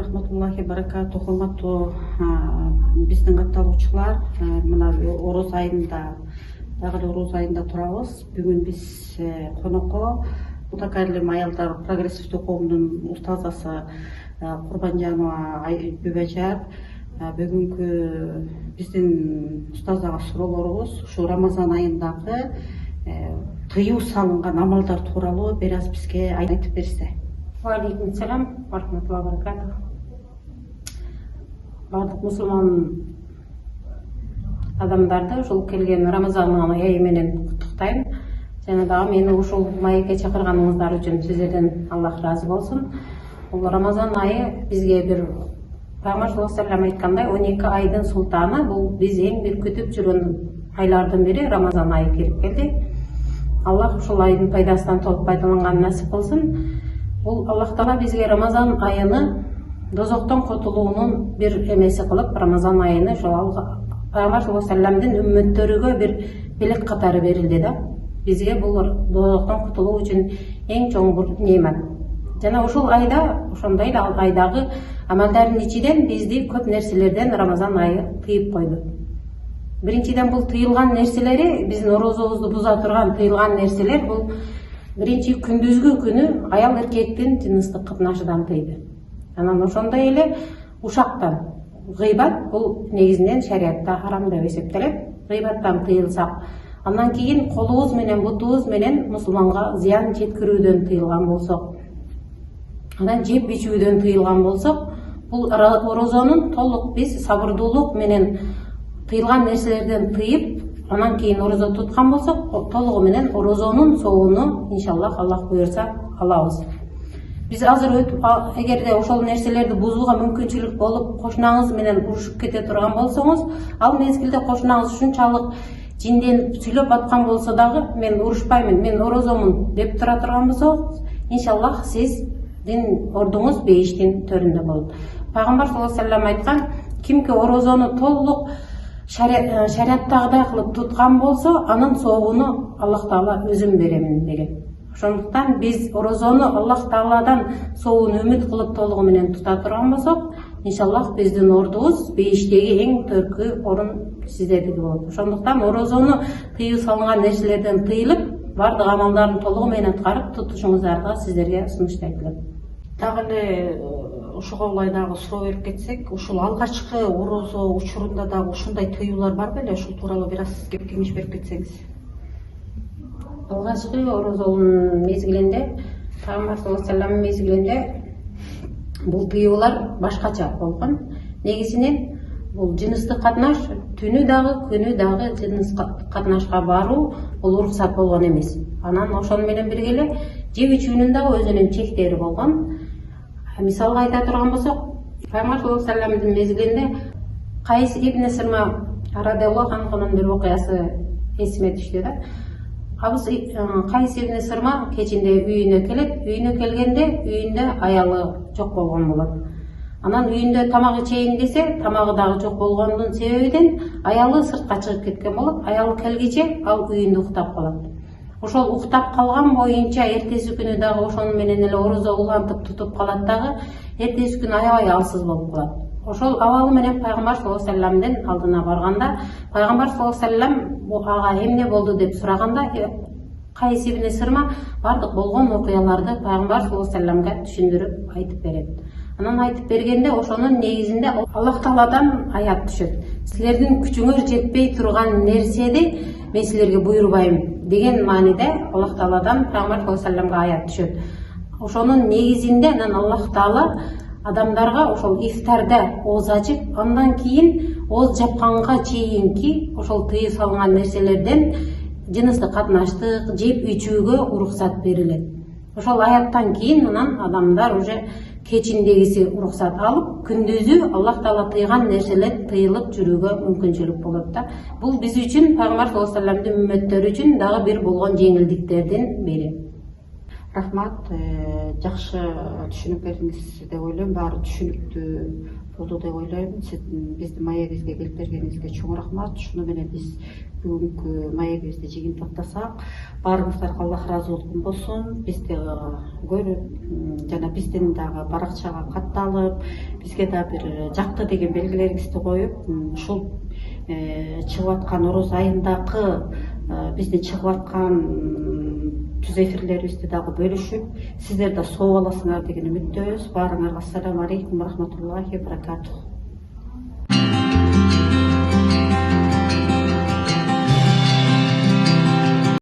рахматуллахи баракату. Урматтуу биздин катталуучулар, мына ороз айында, дагы эле ороз айында турабыз. Бүгүн биз конокко Мутакаллим аялдар прогрессивдүү коомдун устазасы Курбанжанова Бүбажар бүгүнкү биздин устазага суроолорубуз ушу Рамазан айындагы тыюу салынган амалдар тууралуу бир аз бизге айтып берсе. Алейкум салам, рахматуллахи баракату. Бардык мусулман адамдарды ушул келген Рамазан айы менен куттуктайм. Жана дагы мени ушул маекке чакырганыңыздар үчүн сиздерден Аллах разы болсун. Бул Рамазан айы бизге бир Пайгамбар саллаллаху алейхи ва саллям айткандай 12 айдын султаны, бул биз эң бир күтүп жүргөн айлардын бири Рамазан айы келип келди. Аллах ушул айдын пайдасынан толук пайдаланганды насип кылсын. Бул Аллах Таала бизге Рамазан айыны дозоктон котулуунун бир эмеси кылып, Рамазан айыны ошол Пайгамбар саллаллаху алейхи ва саллямдын үммөттөрүгө бир белек катары берилди да. Бизге бул дозоктон кутулуу үчүн эң чоң бир неемет. Жана ушул айда, ошондой эле айдагы амалдардын ичинен бизди көп нерселерден Рамазан айы тыйып койду. Биринчиден бул тыйылган нерселери, биздин орозобузду буза турган тыйылган нерселер бул биринчи күндүзгү күнү аял эркектин жыныстык катнашынан тыйды. Анан ошондой эле ушактан гыйбат бул негизинен шариатта харам деп эсептелет. Гыйбаттан тыйылсак, андан кийин колубуз менен бутубуз менен мусулманга зыян жеткирүүдөн тыйылган болсок, анан жеп ичүүдөн тыйылган болсок, бул орозонун толук биз сабырдуулук менен тыйылган нерселерден тыйып, анан кийин орозо туткан болсок, толугу менен орозонун соогуну иншаллах Аллах буйрса алабыз. Биз азыр эгерде ошол нерселерди бузууга мүмкүнчүлүк болуп, кошунаңыз менен урушуп кете турган болсоңуз, ал мезгилде кошунаңыз ушунчалык жинденип сүйлөп аткан болсо дагы, мен урушпаймын, мен орозомун деп тура турган болсоңуз, иншаллах сиздин ордуңуз бейиштин төрүндө болот. Пайгамбар саллаллаху алейхи ва саллям айткан, кимки орозону толук шариаттагыдай кылып туткан болсо, анын соогуну Аллах Таала өзүм беремин деген. Ошондуктан биз орозону Аллах Тааладан соогун үмүт кылып толугу менен тута турган болсок, иншаллах биздин ордубуз бейиштеги эң төркү орун сиздердики болот. Ошондуктан орозону тыюу салынган нерселерден тыйылып, бардык амалдарын толугу менен аткарып тутушуңуздарды сиздерге сунуш этилет. Дагы эле ушуга улай дагы суроо берип кетсек, ушул алгачкы орозо учурунда дагы ушундай тыюулар бар беле? Ушул тууралуу бир аз кеңеш берип кетсеңиз. Алгачкы орозонун мезгилинде, Пайгамбар саллаллаху алейхи ва саллям мезгилинде бул тыюулар башкача болгон. Негизинен бул жыныстык катнаш түнү дагы, күнү дагы жыныстык катнашка баруу бул уруксат болгон эмес. Анан ошону менен бирге эле жеп ичүүнүн дагы өзүнүн чектери болгон. Мисалга айта турган болсок, Пайгамбар саллаллаху алейхи ва саллямдын мезгилинде Кайс ибн Сирма радиаллаху анхунун бир окуясы эсиме түштү да. Кайс ибн Сирма кечинде үйүнө келет. Үйүнө келгенде үйүндө аялы жок болгон болот. Анан үйүндө тамак ичейин десе, тамагы дагы жок болгондун себебинен аялы сыртка чыгып кеткен болот. Аялы келгиче ал үйүндө уктап калат. Ошол уктап калган боюнча эртеси күнү дагы ошону менен эле орозо улантып тутуп калат дагы, эртеси күнү аябай алсыз болуп калат. Ошол абалы менен Пайгамбар саллаллаху алейхи ва саллямдын алдына барганда, Пайгамбар саллаллаху алейхи ва саллям ага эмне болду деп сураганда, Кайс ибн Сирма бардык болгон окуяларды Пайгамбар саллаллаху алейхи ва саллямга түшүндүрүп айтып берет. Анан айтып бергенде ошонун негизинде Аллах Тааладан аят түшөт. Силердин күчүңөр жетпей турган нерсени мен силерге буйрубайм деген мааниде Аллах Тааладан Пайгамбар саллаллаху алейхи ва саллямга аят түшөт. Ошонун негизинде анан Аллах Таала адамдарга ошол ифтарда ооз ачып, андан кийин ооз жапканга чейинки ошол тыюу салынган нерселерден жыныстык катнаштык, жеп ичүүгө уруксат берилет. Ошол аяттан кийин анан адамдар уже кечиндегиси уруксат алып, күндүзү Аллах Таала тыйган нерселер тыйылып жүрүүгө мүмкүнчүлүк болот да. Бул биз үчүн, Пайгамбар саллаллаху алейхи ва саллямдын үммөттөрү үчүн дагы бир болгон жеңилдиктердин бири. Рахмат, жакшы түшүнүп бердиңиз деп ойлойм. Баары түшүнүктүү болду деп ойлойм. Биздин маегибизге келип бергениңизге чоң рахмат. Ушуну менен биз бүгүнкү маегибизди жыйынтыктасак, баарыңыздарга Аллах ыраазылыгын болсун. Бизди көрүп, жана биздин дагы баракчага катталып, бизге да бир жакты деген белгилериңизди коюп, ушул чыгып аткан ороз айындагы биздин чыгып аткан түз эфирлерибизди дагы бөлүшүп, сиздер да соо аласыңар деген үмүттөбүз. Баарыңарга ассаламу алейкум ва рахматуллахи ва баракатух.